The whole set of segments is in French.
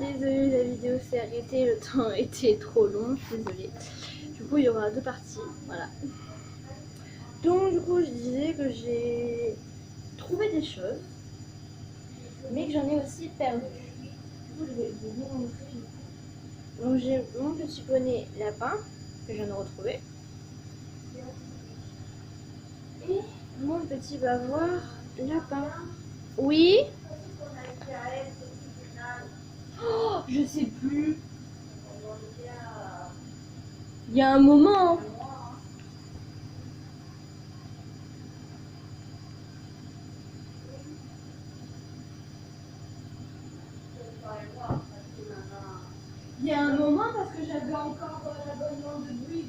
désolée, la vidéo s'est arrêtée, le temps était trop long, je suis désolée. Du coup, il y aura deux parties, voilà. Donc, du coup, je disais que j'ai trouvé des choses, mais que j'en ai aussi perdu. Du coup, je vais vous montrer. Donc, j'ai mon petit bonnet lapin, que je viens de retrouver. Et mon petit bavoir lapin. Oui? Oh, je sais plus. Il y a un moment. Il y a un moment parce que j'avais encore l'abonnement de Bouygues.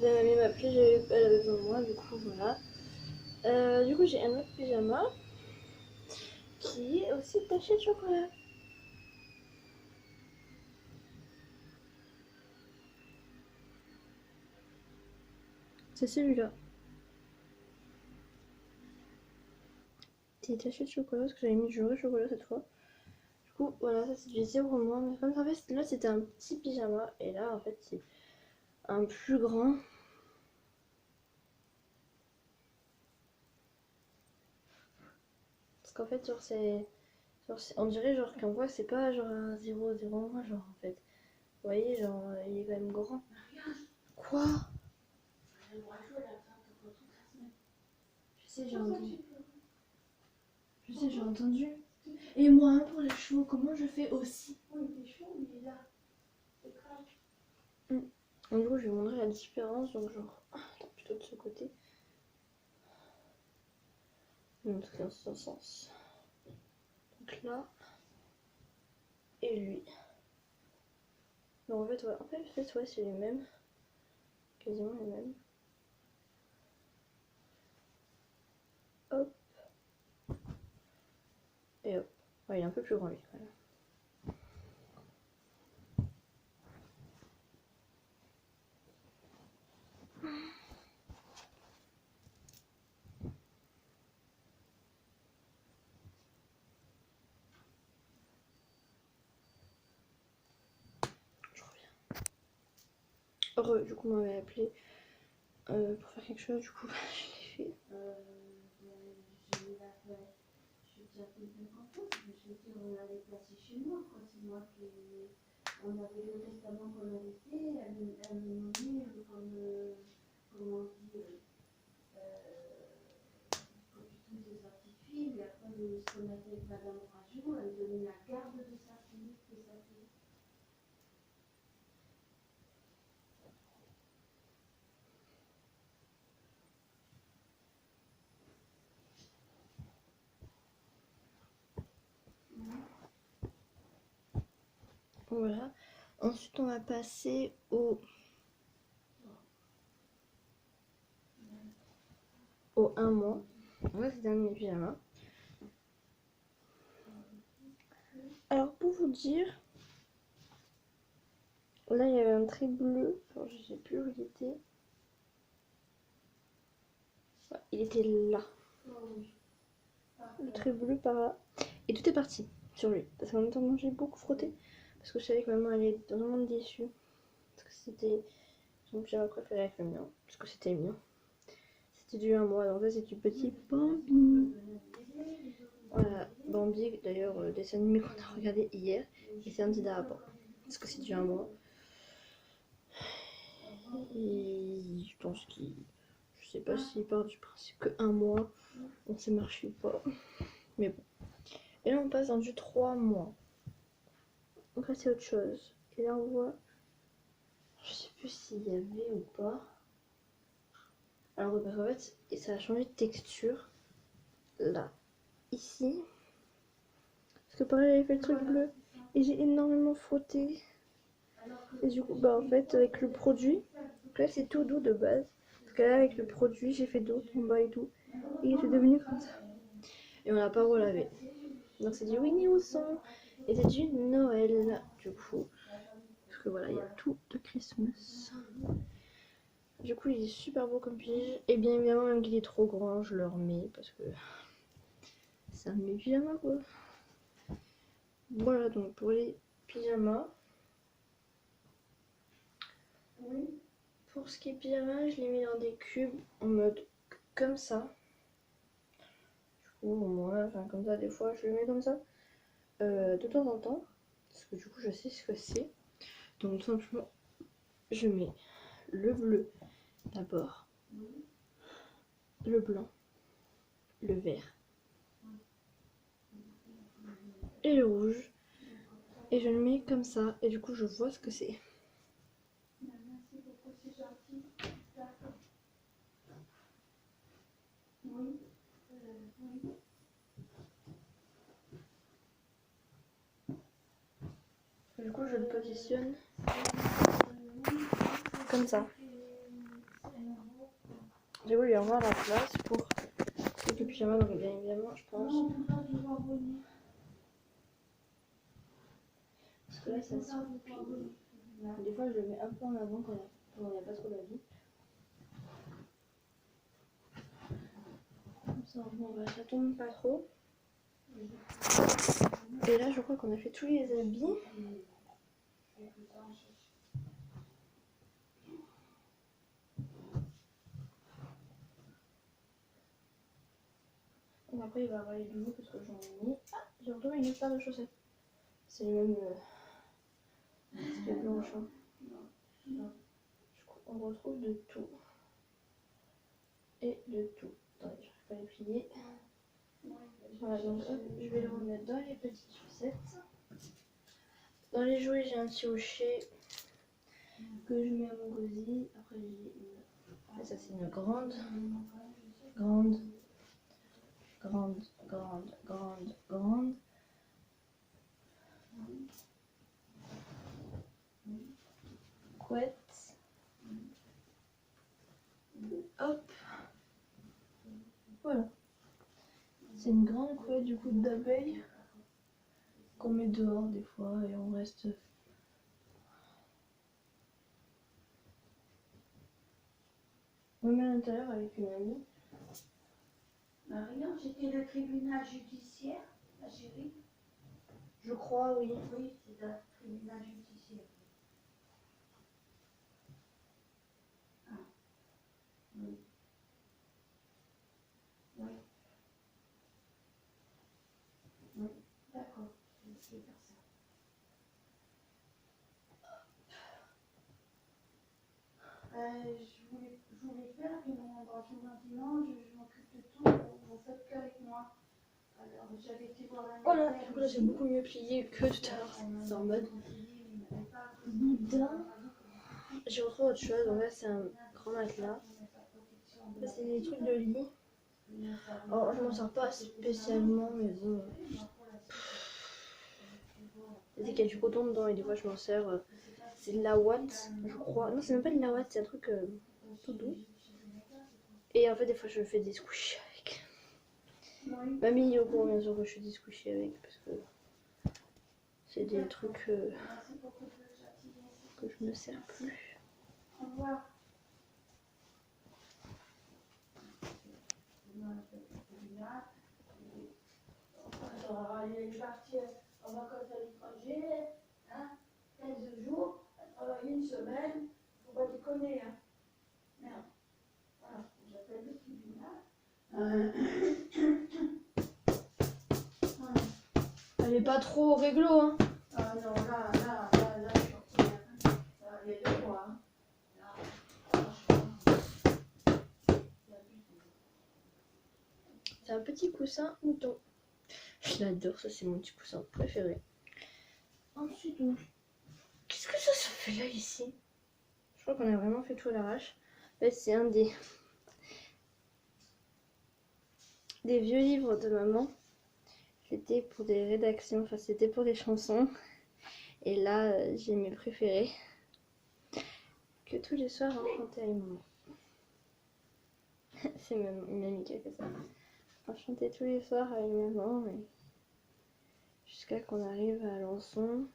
La mamie m'a appelé, elle avait besoin de moi, du coup voilà. Du coup j'ai un autre pyjama qui est aussi taché de chocolat. C'est celui-là. Il est taché de chocolat parce que j'avais mis du vrai chocolat cette fois. Du coup voilà, ça c'est du 0 moins. Mais comme en fait là c'était un petit pyjama et là en fait c'est un plus grand. Parce qu'en fait on dirait genre qu'on voit c'est pas genre un 0 0 moins genre en fait. Vous voyez genre il est quand même grand. Quoi? Je sais j'ai entendu. Je sais j'ai entendu. Et moi pour les chevaux comment je fais aussi? Oui les chevaux il est là. C'est grave. Du coup je vais vous montrer la différence donc genre plutôt de ce côté. Donc dans ce sens. Donc là et lui. Donc en fait ouais c'est les mêmes. Quasiment les mêmes. Hop. Et hop. Ouais, il est un peu plus grand lui quand même. Je reviens. Heureux, du coup on m'avait appelé pour faire quelque chose, du coup je l'ai fait. Je vais déjà fait une rencontre, mais je veux dire, on l'avait placé chez moi, quoi. C'est moi qui. On avait le testament qu'on avait fait, elle me demandait comment on dit, copie tous ses sa petite fille, et après ce qu'on a fait avec Madame Rajo, elle me donnait la garde de sa fille, de sa fille. Voilà. Ensuite on va passer au 1 mois. Ouais, c'est un mes pyjamas. Alors pour vous dire, là il y avait un trait bleu, alors je sais plus où il était. Ouais, il était là. Le trait bleu par là. Et tout est parti sur lui. Parce qu'en même temps j'ai beaucoup frotté. Parce que je savais que maman allait être vraiment déçue. Parce que c'était son pyjama préféré avec le mien. Parce que c'était le mien. C'était du 1 mois. Donc ça c'est du petit Bambi. Voilà, Bambi d'ailleurs dessin animé qu'on a regardé hier. Et c'est un petit d'arabe. Parce que c'est du 1 mois. Et je pense qu'il. Je sais pas s'il part du principe que 1 mois, on sait marcher ou pas. Mais bon. Et là on passe dans du 3 mois. Donc là c'est autre chose. Et là on voit. Je sais plus s'il y avait ou pas. Alors parce qu'en fait ça a changé de texture. Là. Ici. Parce que pareil j'avais fait le truc bleu. Et j'ai énormément frotté. Et du coup bah en fait avec le produit. Donc là c'est tout doux de base. Parce que là avec le produit j'ai fait d'autres en bas et tout. Et il est devenu comme ça. Et on l'a pas relavé. Donc c'est du Winnie Housson. Et c'est du Noël, du coup. Parce que voilà, il y a tout de Christmas. Du coup, il est super beau comme pige. Et bien évidemment, même qu'il est trop grand, je le remets parce que c'est un de mes pyjamas, quoi. Voilà donc pour les pyjamas. Oui. Pour ce qui est pyjama, je l'ai mis dans des cubes en mode comme ça. Du coup, au moins, enfin comme ça, des fois, je le mets comme ça. De temps en temps. Parce que du coup, je sais ce que c'est. Donc, tout simplement, je mets le bleu d'abord, le blanc, le vert et le rouge. Et je le mets comme ça. Et du coup, je vois ce que c'est. Merci beaucoup, c'est gentil. D'accord. Oui. Oui. Du coup, je le positionne comme ça. Du coup, il y aura la place pour quelques pyjamas, donc bien évidemment, je pense. Parce que là, ça se plie. Des fois, je le mets un peu en avant quand il n'y a pas trop d'avis. Comme ça, bon, bah, ça tombe pas trop. Et là, je crois qu'on a fait tous les habits. Et après, il va y avoir les bijoux parce que j'en ai mis. Ah, j'ai retrouvé une autre paire de chaussettes. C'est les mêmes style blanche. Hein. Du coup, on retrouve de tout. Et de tout. Attendez, j'arrive pas à les plier. Voilà, donc hop, je vais les remettre dans les petites chaussettes. Dans les jouets, j'ai un petit hochet que je mets à mon gosier. Après, j'ai une. Et ça, c'est une grande couette. Hop. Voilà. C'est une grande couette du coup d'abeille qu'on met dehors des fois et on reste. On met à l'intérieur avec une amie. Marion, c'était le tribunal judiciaire, la chérie? Je crois, oui. Oui, c'est le tribunal judiciaire. Ah, oui. Oui. Oui, d'accord, je vais faire ça. Je voulais faire, mais mon dimanche, je m'occupe de tout, vous faites qu'avec moi. Alors, j'avais été voir la Voilà, du coup là c'est beaucoup mieux plié que tout à l'heure. C'est en mode boudin. J'ai retrouvé autre chose, donc là c'est un grand matelas. Là c'est des trucs de lit. Alors je m'en sers pas spécialement, mais bon. C'est qu'il y a du coton dedans et des fois je m'en sers. C'est de la ouate, je crois. Non, c'est même pas de la ouate, c'est un truc tout doux. Et en fait, des fois je fais des squishies avec. Mamie est au courant bien sûr que je fais des squishies avec parce que c'est des trucs que je me sers plus. Au revoir. Elle est partie en vacances à l'étranger, hein, 15 jours, elle travaille une semaine, faut pas déconner, hein. Merde. Voilà, j'appelle le tribunal. Elle est pas trop réglo, hein. Ah non, là, je suis sortie, hein. Là, il y a 2 mois, hein. Là, franchement, C'est un petit coussin mouton. Je l'adore, ça c'est mon petit coussin préféré. Ensuite, donc, qu'est-ce que ça se fait là ici? Je crois qu'on a vraiment fait tout à l'arrache. En fait, c'est un des vieux livres de maman. C'était pour des rédactions, enfin c'était pour des chansons. Et là, j'ai mes préférés. Que tous les soirs, on chantait avec maman. C'est même une amie qui a fait ça. On chantait tous les soirs avec maman. Et jusqu'à qu'on arrive à Alençon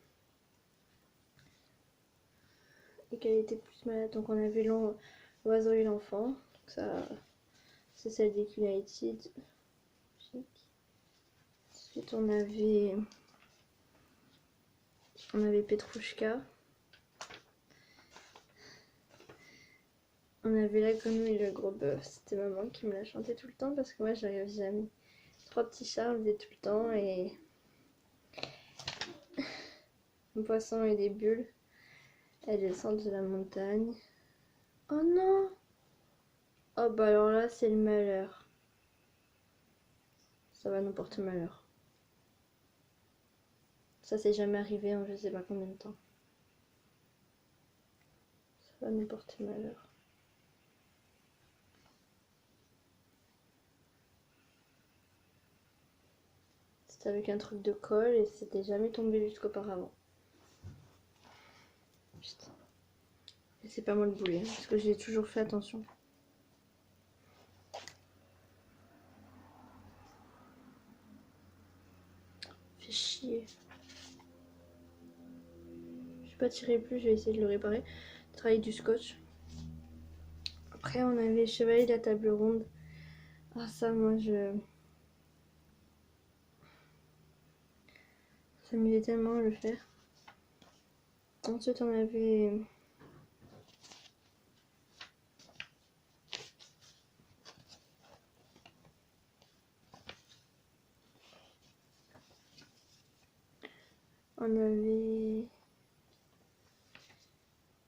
et qu'elle était plus malade. Donc on avait l'oiseau et l'enfant. Ça, c'est celle des United. Ensuite on avait Petrouchka. On avait la grenouille et le gros bœuf. C'était maman qui me la chantait tout le temps parce que moi j'arrive jamais. 3 petits chats, on faisait tout le temps et un poisson et des bulles. Elle descend de la montagne. Oh non! Oh bah alors là c'est le malheur. Ça va nous porter malheur. Ça s'est jamais arrivé en je sais pas combien de temps. Ça va nous porter malheur. C'était avec un truc de colle et c'était jamais tombé jusqu'auparavant. Putain. Et c'est pas moi le boulet, parce que j'ai toujours fait attention. Fait chier. Je vais pas tirer plus, je vais essayer de le réparer. Travailler du scotch. Après on avait Chevalier de la table ronde. Ah ça moi ça m'aidait tellement à le faire. Ensuite on avait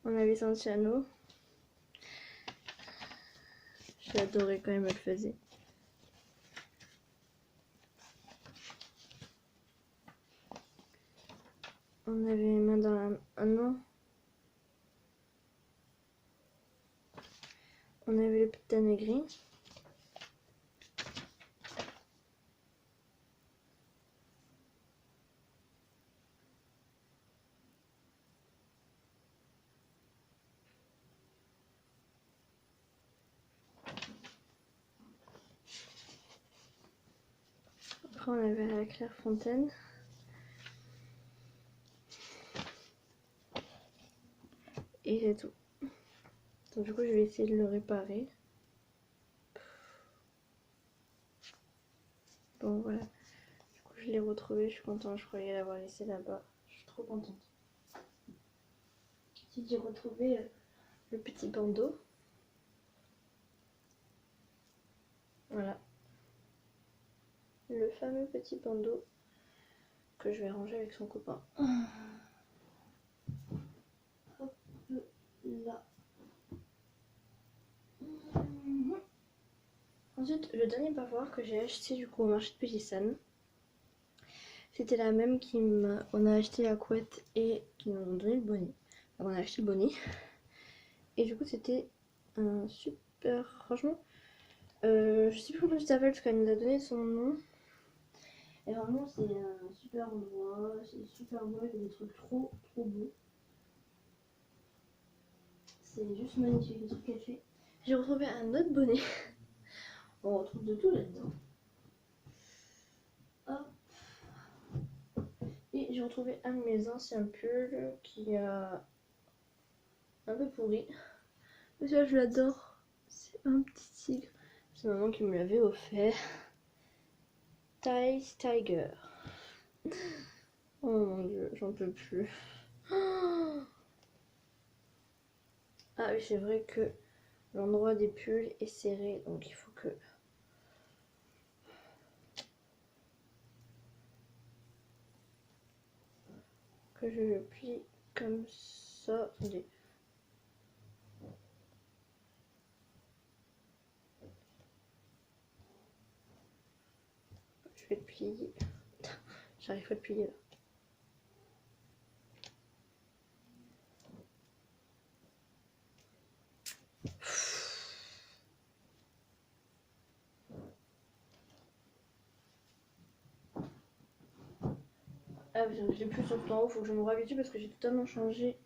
on avait Santiano. J'adorais quand elle me le faisait. On avait main dans la... Ah non. On avait le petit Negri. Après on avait la Clairefontaine. Et c'est tout. Donc du coup je vais essayer de le réparer. Bon voilà. Du coup je l'ai retrouvé, je suis contente, je croyais l'avoir laissé là-bas. Je suis trop contente. J'ai retrouvé le petit bandeau. Voilà. Le fameux petit bandeau que je vais ranger avec son copain. Hop là. Ensuite, le dernier bavoir que j'ai acheté du coup au marché de Pélissanne, c'était la même on a acheté la couette et qui nous ont donné le bonnet. Donc on a acheté le bonnet. Et du coup c'était un super... Franchement, je sais plus comment ça s'appelle parce qu'elle nous a donné son nom. Et vraiment c'est un super endroit, c'est super beau, il y a des trucs trop beaux. C'est juste magnifique les trucs qu'elle fait. J'ai retrouvé un autre bonnet. On retrouve de tout là-dedans. Hop. Et j'ai retrouvé un de mes anciens pulls qui a un peu pourri. Mais ça je l'adore. C'est un petit tigre. C'est maman qui me l'avait offert. Thai Tiger. Oh mon dieu, j'en peux plus. Ah oui, c'est vrai que l'endroit des pulls est serré, donc il faut que je le plie comme ça. Attendez. Je vais le plier. J'arrive pas à le plier là. Ah oui, je l'ai plus sur le temps haut, faut que je me réhabitue parce que j'ai totalement changé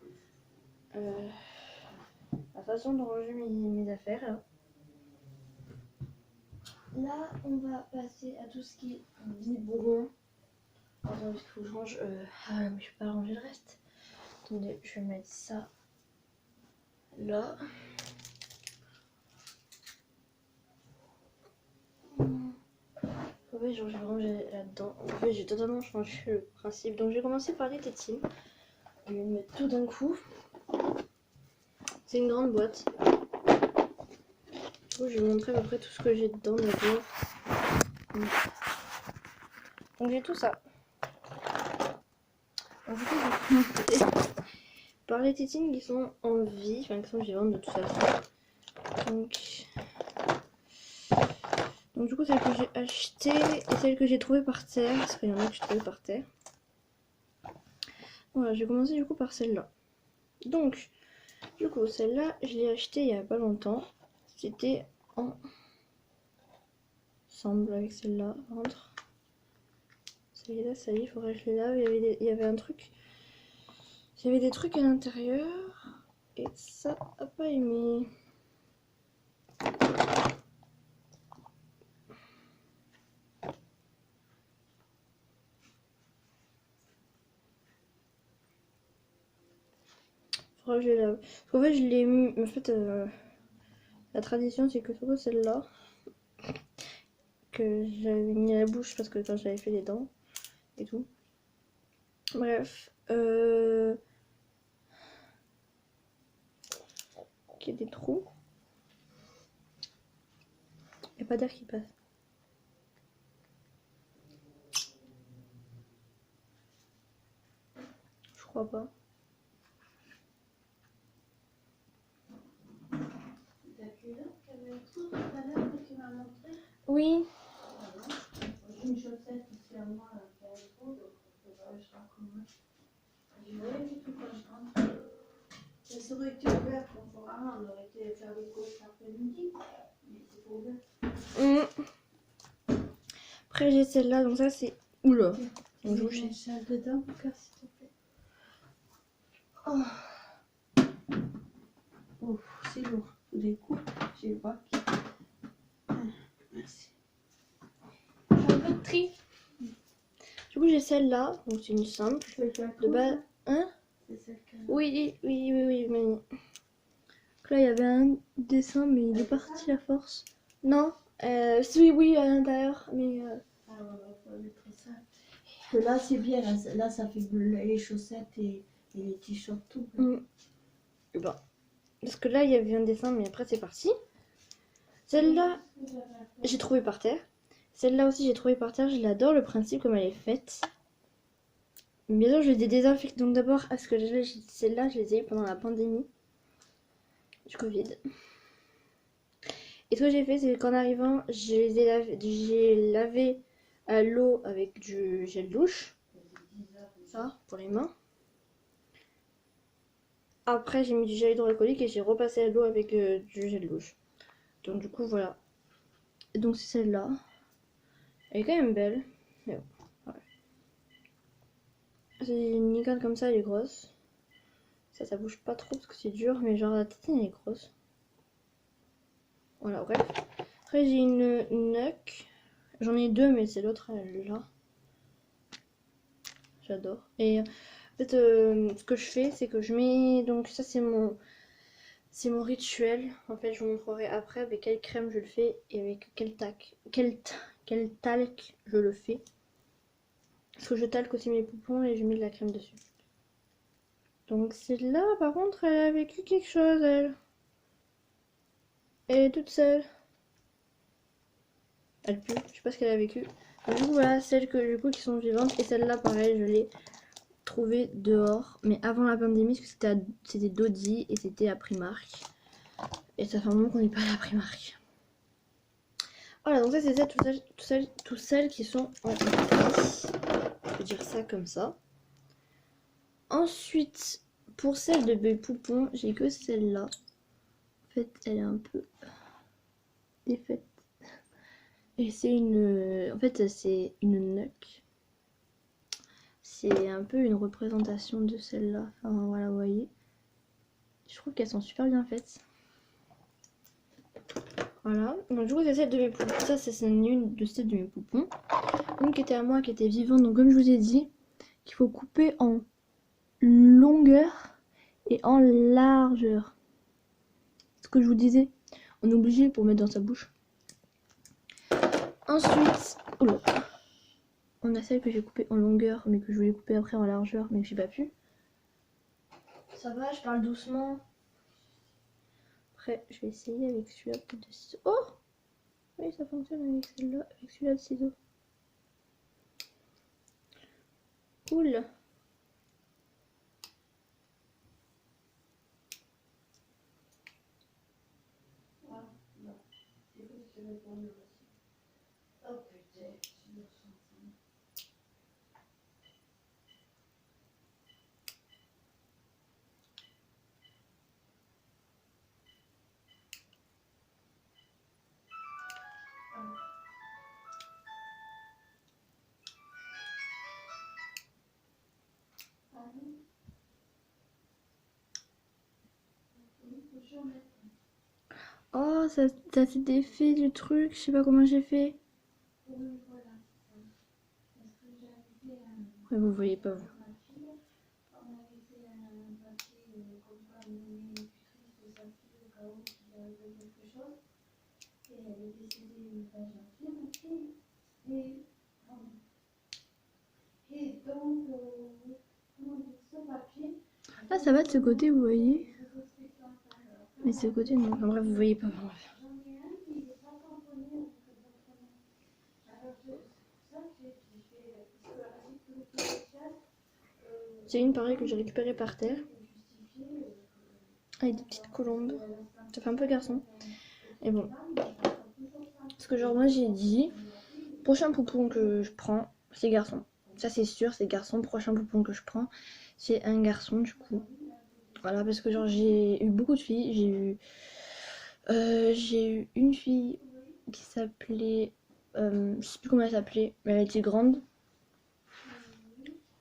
la façon de ranger mes affaires. Là, on va passer à tout ce qui est biberon. Attends, il faut que je range. Ah, mais je peux pas ranger le reste. Attendez, je vais mettre ça là. En fait, genre, je vais ranger là-dedans. En fait, j'ai totalement changé le principe. Donc, j'ai commencé par les tétines. Je vais mettre tout d'un coup. C'est une grande boîte. Du coup, je vais vous montrer à peu près tout ce que j'ai dedans d'abord. Donc, j'ai tout ça. Donc, du coup, je vais commencer par les tétines qui sont en vie, enfin qui sont vivantes de toute façon. Donc du coup, celle que j'ai achetée et celle que j'ai trouvée par terre, parce qu'il y en a que j'ai trouvée par terre. Voilà, j'ai commencé du coup par celle-là. Donc, du coup, celle-là, je l'ai achetée il y a pas longtemps. C'était ensemble avec celle-là. Entre. Celle-là, ça y est, il faudrait que je les lave. Il y avait un truc. Il y avait des trucs à l'intérieur. Et ça a pas aimé. Faudra que je les lave. Parce qu'en fait, je l'ai mis. En fait, la tradition, c'est que surtout celle-là, que j'avais mis à la bouche parce que quand j'avais fait les dents et tout. Bref. Il y a des trous. Il n'y a pas d'air qui passe. Je crois pas. T'as vu là qu'il y avait un trou tout à l'heure que tu m'as montré? Oui. J'ai une chaussette ici à moi qui a un trou, donc je recommence. Je rien du tout quand je rentre. Ça aurait été ouvert, conformément, on aurait été faire les courses l'après-midi, mais c'est pas ouvert. Après j'ai celle-là, donc ça c'est... Oula. Donc je mets celle dedans, s'il te plaît. Oh, c'est lourd. Des coups, je vois. Merci. Un peu de tri. Du coup j'ai celle-là, donc c'est une simple. De base... Hein? C'est celle que... Oui, mais... Donc là il y avait un dessin, mais il est parti à force. Non oui, à l'intérieur, mais... Ah ouais, faut mettre ça. Que là c'est bien, là ça fait les chaussettes et les t-shirts tout. Bon. Parce que là il y avait un dessin, mais après c'est parti. Celle-là, j'ai trouvé par terre. Celle-là aussi, j'ai trouvé par terre. Je l'adore, le principe, comme elle est faite. Bien sûr, je les désinfecte. Donc d'abord, parce que celle-là, je les ai eu pendant la pandémie du Covid. Et ce que j'ai fait, c'est qu'en arrivant, j'ai lavé à l'eau avec du gel douche. Ça, pour les mains. Après, j'ai mis du gel hydroalcoolique et j'ai repassé à l'eau avec du gel douche. Donc du coup, voilà. Et donc c'est celle-là. Elle est quand même belle. Mais bon. C'est une nickel comme ça, elle est grosse. Ça bouge pas trop parce que c'est dur, mais genre la tétine elle est grosse. Voilà, bref. Après j'ai une nuque. J'en ai deux, mais c'est l'autre, elle est là. J'adore. Et en fait, ce que je fais, c'est que je mets... Donc ça c'est mon rituel. En fait, je vous montrerai après avec quelle crème je le fais et avec quel talc je le fais. Parce que je talque aussi mes poupons et je mets de la crème dessus. Donc celle-là, par contre, elle a vécu quelque chose, elle. Elle est toute seule. Elle pue, je sais pas ce qu'elle a vécu. Donc, du coup, voilà, celles que, du coup, qui sont vivantes. Et celle-là, pareil, je l'ai trouvée dehors. Mais avant la pandémie, parce que c'était Dodie et c'était à Primark. Et ça fait un moment qu'on n'est pas à la Primark. Voilà, donc ça, c'est toutes celles qui sont en tri. Je peux dire ça comme ça. Ensuite, pour celle de bébé poupon, j'ai que celle-là. En fait, elle est un peu défaite. Et c'est une... En fait, c'est une nuque. C'est un peu une représentation de celle-là. Enfin, voilà, vous voyez. Je trouve qu'elles sont super bien faites. Voilà. Donc du coup c'est celle de mes poupons. Ça c'est une de celles de mes poupons. Une qui était à moi, qui était vivante. Donc comme je vous ai dit, qu'il faut couper en longueur et en largeur. Ce que je vous disais, on est obligé pour mettre dans sa bouche. Ensuite, oula, on a celle que j'ai coupée en longueur, mais que je voulais couper après en largeur, mais que j'ai pas pu. Ça va, je parle doucement. Après, je vais essayer avec celui-là de ciseaux. Oh, oui, ça fonctionne avec celle-là, avec celui-là de ciseaux. Cool. Oh, ça s'est défait du truc, je sais pas comment j'ai fait. Ouais, vous voyez pas vous. Là ça va de ce côté, vous voyez. Mais de ce côté non, enfin bref, vous voyez pas. Bref. C'est une pareille que j'ai récupérée par terre. Avec des petites colombes. Ça fait un peu garçon. Et bon. Parce que genre moi j'ai dit, prochain poupon que je prends, c'est garçon. Ça c'est sûr, c'est garçon. Prochain poupon que je prends, c'est un garçon du coup. Voilà, parce que genre j'ai eu beaucoup de filles. J'ai eu une fille qui s'appelait... je sais plus comment elle s'appelait, mais elle était grande.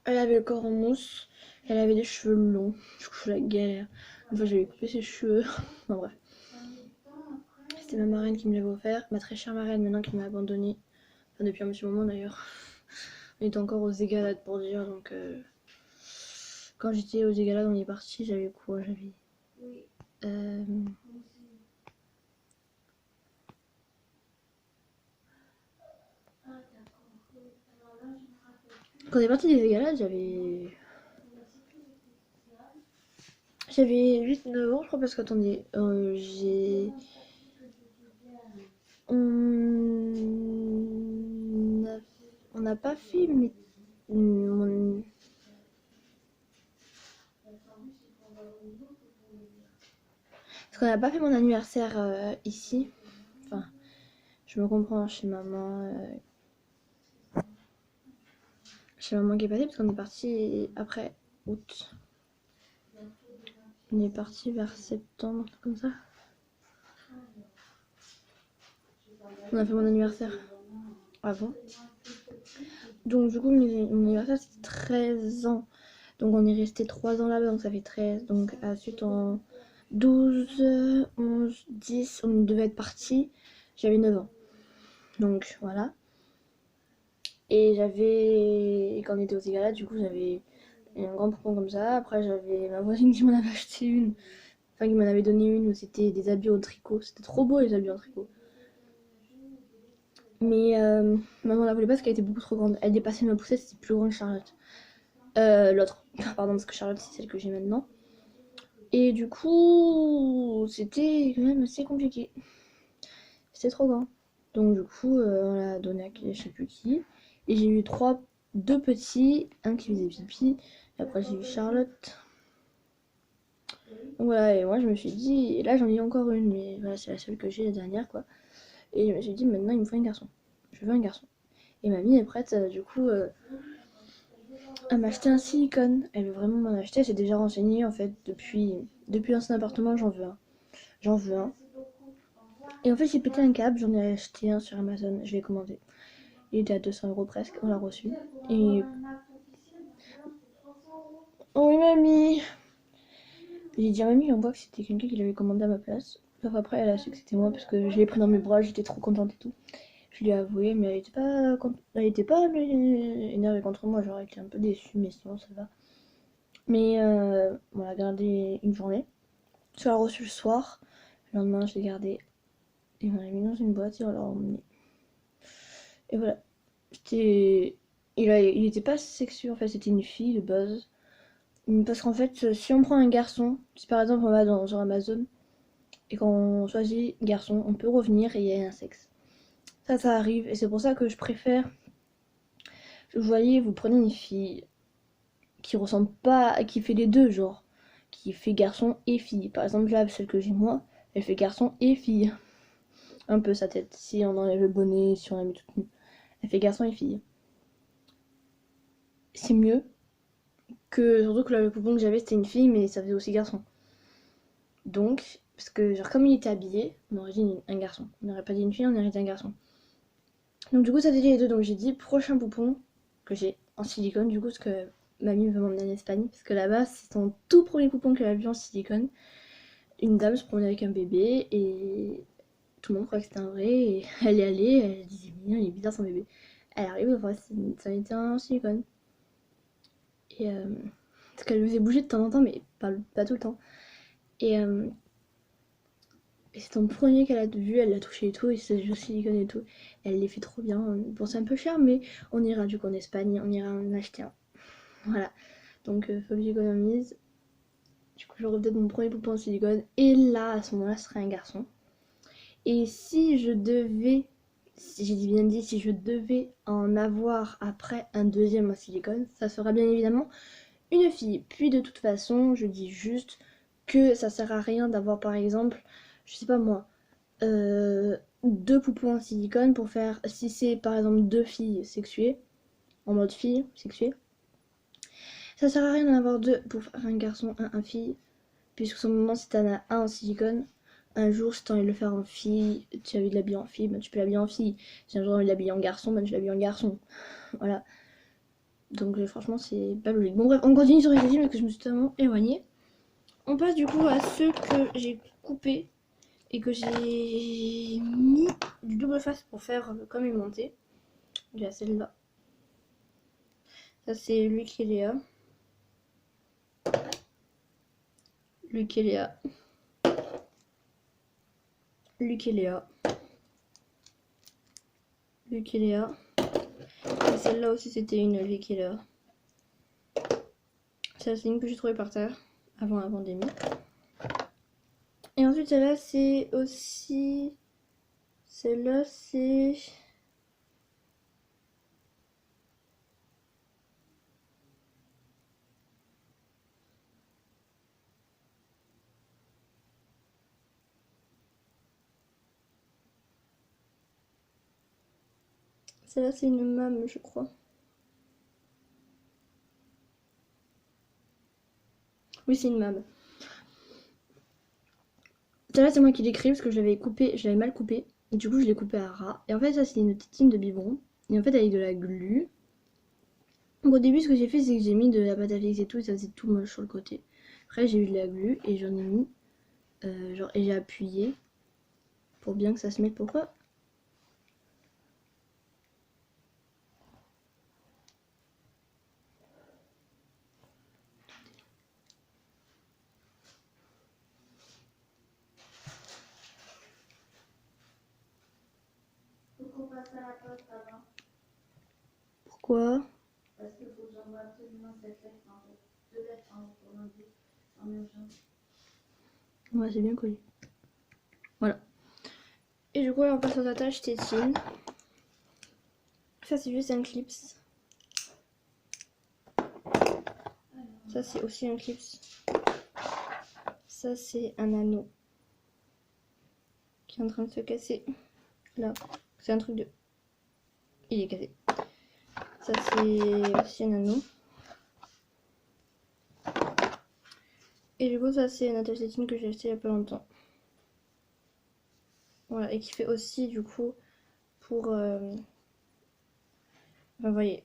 Elle avait le corps en mousse. Elle avait des cheveux longs. Du coup, la galère. Une fois, j'avais coupé ses cheveux. Enfin bref. C'était ma marraine qui me l'avait offert. Ma très chère marraine maintenant qui m'a abandonnée. Enfin, depuis un petit moment d'ailleurs. On était encore aux égalades pour dire. Donc, quand j'étais aux égalades, on est parti. J'avais quoi? J'avais. Quand on est parti des égalades, j'avais 8-9 ans, je crois, parce qu'attendez, on n'a pas fait, mais parce qu'on n'a pas fait mon anniversaire ici. Enfin, je me comprends chez maman. Chez maman qui est passée, parce qu'on est parti après août. On est parti vers septembre, comme ça. On a fait mon anniversaire avant. Donc du coup, mon anniversaire c'était 13 ans. Donc on est resté 3 ans là-bas, donc ça fait 13. Donc ensuite en 12, 11, 10, on devait être parti. J'avais 9 ans. Donc voilà. Et quand on était aux égalades, du coup j'avais un grand poupon comme ça. Après j'avais ma voisine qui m'en avait acheté une. Enfin qui m'en avait donné une où c'était des habits en tricot. C'était trop beau les habits en tricot. Mais maman la voulait pas parce qu'elle était beaucoup trop grande. Elle dépassait ma poussette, c'était plus grande que Charlotte. L'autre. Pardon, parce que Charlotte c'est celle que j'ai maintenant. Et du coup, c'était quand même assez compliqué. C'était trop grand. Donc du coup, on l'a donné à qui, je sais plus qui. Et j'ai eu deux petits, un qui faisait pipi. Et après j'ai eu Charlotte. Donc voilà, et moi je me suis dit, et là j'en ai encore une, mais voilà, c'est la seule que j'ai, la dernière quoi. Et je me suis dit, maintenant il me faut un garçon. Je veux un garçon. Et mamie est prête, du coup, à m'acheter un silicone. Elle veut vraiment m'en acheter. Elle s'est déjà renseignée en fait depuis l'ancien appartement, j'en veux un. J'en veux un. Et en fait, j'ai pété un câble, j'en ai acheté un sur Amazon, je l'ai commandé. Il était à 200 € presque, on l'a reçu. Et. Oh oui, mamie! J'ai dit à mamie, on voit que c'était quelqu'un qui l'avait commandé à ma place. Sauf après, elle a su que c'était moi parce que je l'ai pris dans mes bras, j'étais trop contente et tout. Je lui ai avoué, mais elle était pas énervée contre moi, j'aurais été un peu déçue, mais sinon ça va. Mais on l'a gardé une journée. Je l'ai reçu le soir. Le lendemain, je l'ai gardé. Et on l'a mis dans une boîte et on l'a emmené. Et voilà. Il était pas sexuel, en fait, c'était une fille de base. Parce qu'en fait, si on prend un garçon, si par exemple on va sur Amazon et qu'on choisit garçon, on peut revenir et il y a un sexe. Ça arrive. Et c'est pour ça que je préfère. Vous voyez, vous prenez une fille qui ressemble pas, qui fait les deux, genre. Qui fait garçon et fille. Par exemple, là, celle que j'ai moi, elle fait garçon et fille. Un peu sa tête. Si on enlève le bonnet, si on la met toute nue. Elle fait garçon et fille. C'est mieux que. Surtout que là, le poupon que j'avais, c'était une fille, mais ça faisait aussi garçon. Donc, parce que, genre, comme il était habillé, on aurait dit un garçon. On n'aurait pas dit une fille, on aurait dit un garçon. Donc, du coup, ça faisait les deux. Donc, j'ai dit prochain poupon que j'ai en silicone, du coup, parce que mamie veut m'emmener en Espagne. Parce que là-bas, c'est son tout premier poupon qu'elle a vu en silicone. Une dame se promenait avec un bébé et tout le monde croyait que c'était un vrai. Et elle est allée, elle disait, mais il est bizarre son bébé. Elle arrive, enfin, ça était en silicone. Et parce qu'elle le faisait bouger de temps en temps, mais pas tout le temps. Et c'est ton premier qu'elle a vu, elle l'a touché et tout, et c'est du silicone et tout. Elle les fait trop bien. Bon, c'est un peu cher, mais on ira du coup en Espagne, on ira en acheter un. Voilà. Donc, faut que j'économise. Du coup, j'aurai peut-être mon premier poupon en silicone. Et là, à ce moment-là, ce serait un garçon. Et si je devais, si j'ai bien dit, si je devais en avoir après un deuxième en silicone, ça sera bien évidemment une fille. Puis de toute façon, je dis juste que ça sert à rien d'avoir par exemple, je sais pas moi, deux poupons en silicone pour faire, si c'est par exemple deux filles sexuées, en mode fille sexuée, ça sert à rien d'en avoir deux pour faire un garçon, un fille, puisque son moment si t'en as un en silicone, un jour si t'as envie de le faire en fille, tu as envie de l'habiller en fille, ben tu peux l'habiller en fille. Si un jour t'as envie de l'habiller en garçon, ben tu l'habilles en garçon. Voilà. Donc franchement c'est pas logique. Bon bref, on continue sur les films parce que je me suis tellement éloignée. On passe du coup à ceux que j'ai coupés et que j'ai mis du double face pour faire comme une montée. Il y a celle-là. Ça c'est Luc et Léa. Luc et Léa. Luc et Léa. Luc et Léa. Et celle-là aussi c'était une Luc et Léa. C'est une que j'ai trouvée par terre avant la pandémie. Et ensuite celle-là c'est aussi... Celle-là c'est... Celle-là c'est une mame je crois. Oui c'est une mame. Celle-là c'est moi qui l'ai créée parce que je l'avais mal coupée. Du coup je l'ai coupée à ras. Et en fait ça c'est une tétine de biberon. Et en fait avec de la glu. Donc au début ce que j'ai fait c'est que j'ai mis de la pâte à fixe et tout et ça faisait tout moche sur le côté. Après j'ai eu de la glu et j'en ai mis genre et j'ai appuyé pour bien que ça se mette. Pourquoi? Faut qu'on passe à la poste avant. Pourquoi? Parce qu'il faut que j'envoie absolument cette lettre en fait. Deux lettres pour lundi en urgence. Ouais c'est bien collé. Voilà. Et du coup là on passe aux attaches tétines. Ça c'est juste un clips. Ça c'est aussi un clips. Ça c'est un anneau qui est en train de se casser. Là, c'est un truc de... Il est cassé. Ça c'est aussi un anneau. Et du coup ça c'est une attache tétine que j'ai acheté il y a pas longtemps. Voilà, et qui fait aussi du coup pour... Enfin, vous voyez.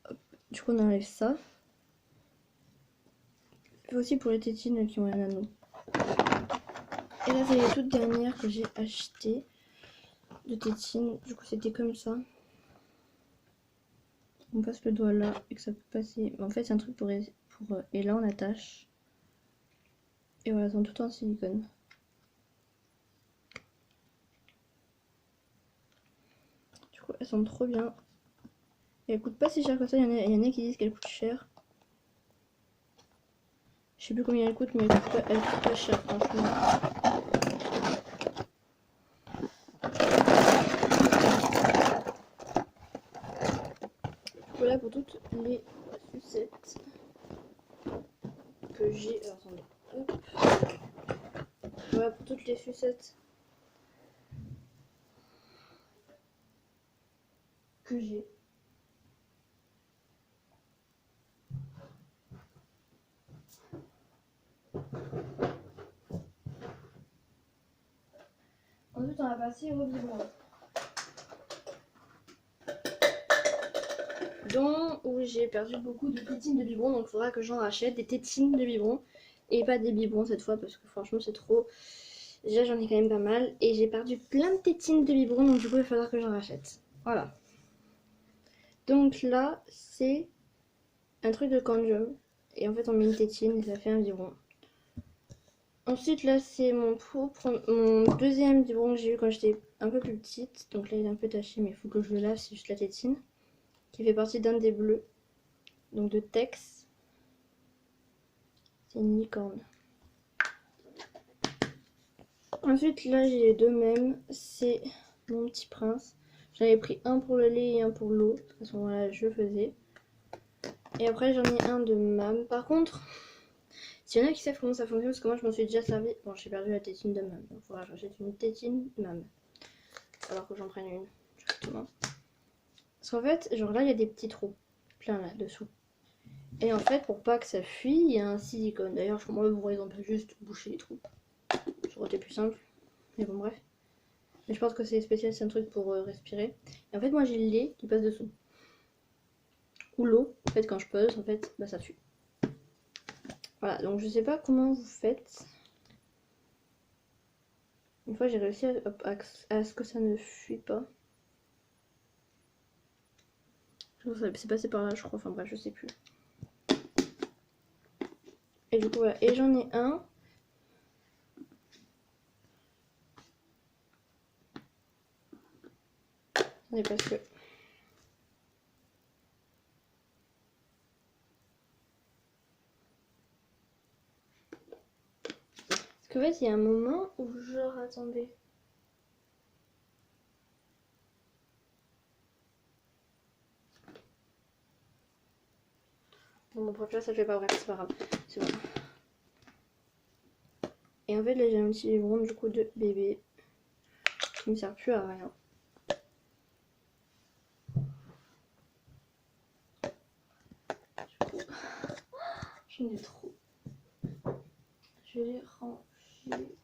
Hop. Du coup on enlève ça. Fait aussi pour les tétines qui ont un anneau. Et là, c'est les toutes dernières que j'ai achetées de tétine. Du coup, c'était comme ça. On passe le doigt là et que ça peut passer. En fait, c'est un truc pour et là, on attache. Et voilà, elles sont toutes en silicone. Du coup, elles sont trop bien. Et elles coûtent pas si cher que ça. Il y en a qui disent qu'elles coûtent cher. Je sais plus combien elles coûtent, mais elles coûtent pas cher, franchement. Voilà pour toutes les sucettes que j'ai. Alors attendez, hop. Voilà pour toutes les sucettes que j'ai. Ensuite, on va passer au biberon. Où j'ai perdu beaucoup de tétines de biberon, donc il faudra que j'en rachète des tétines de biberon et pas des biberons cette fois parce que franchement c'est trop. Déjà j'en ai quand même pas mal et j'ai perdu plein de tétines de biberon, donc du coup il va falloir que j'en rachète. Voilà. Donc là c'est un truc de Candium et en fait on met une tétine et ça fait un biberon. Ensuite là c'est mon deuxième biberon que j'ai eu quand j'étais un peu plus petite, donc là il est un peu taché mais il faut que je le lave, c'est juste la tétine qui fait partie d'un des bleus. Donc de Tex. C'est une licorne. Ensuite là j'ai les deux mêmes. C'est mon petit prince. J'avais pris un pour le lait et un pour l'eau. De toute façon voilà je faisais. Et après j'en ai un de Mam. Par contre, s'il y en a qui savent comment ça fonctionne, parce que moi je m'en suis déjà servi. Bon j'ai perdu la tétine de Mam. Donc voilà j'achète une tétine de Mam. Alors que j'en prenne une. Justement. Parce qu'en fait, genre là il y a des petits trous. Plein là dessous. Et en fait, pour pas que ça fuit, il y a un silicone. D'ailleurs, je comprends pas pourquoi ils ont pas juste bouché les trous. Ça aurait été plus simple. Mais bon, bref. Mais je pense que c'est spécial, c'est un truc pour respirer. Et en fait, moi j'ai le lait qui passe dessous. Ou l'eau. En fait, quand je pose, en fait, bah ça fuit. Voilà, donc je sais pas comment vous faites. Une fois, j'ai réussi à ce que ça ne fuit pas. C'est passé par là, je crois. Enfin bref, je sais plus. Et du coup, voilà. Et j'en ai un. Attendez, parce que... Parce qu'en fait, il y a un moment où genre, attendez. Bon, bref, là, ça le fait pas, bref, c'est pas grave. C'est bon. Et en fait, là, j'ai un petit biberon du coup de bébé qui ne sert plus à rien. J'en ai trop. Je vais les ranger.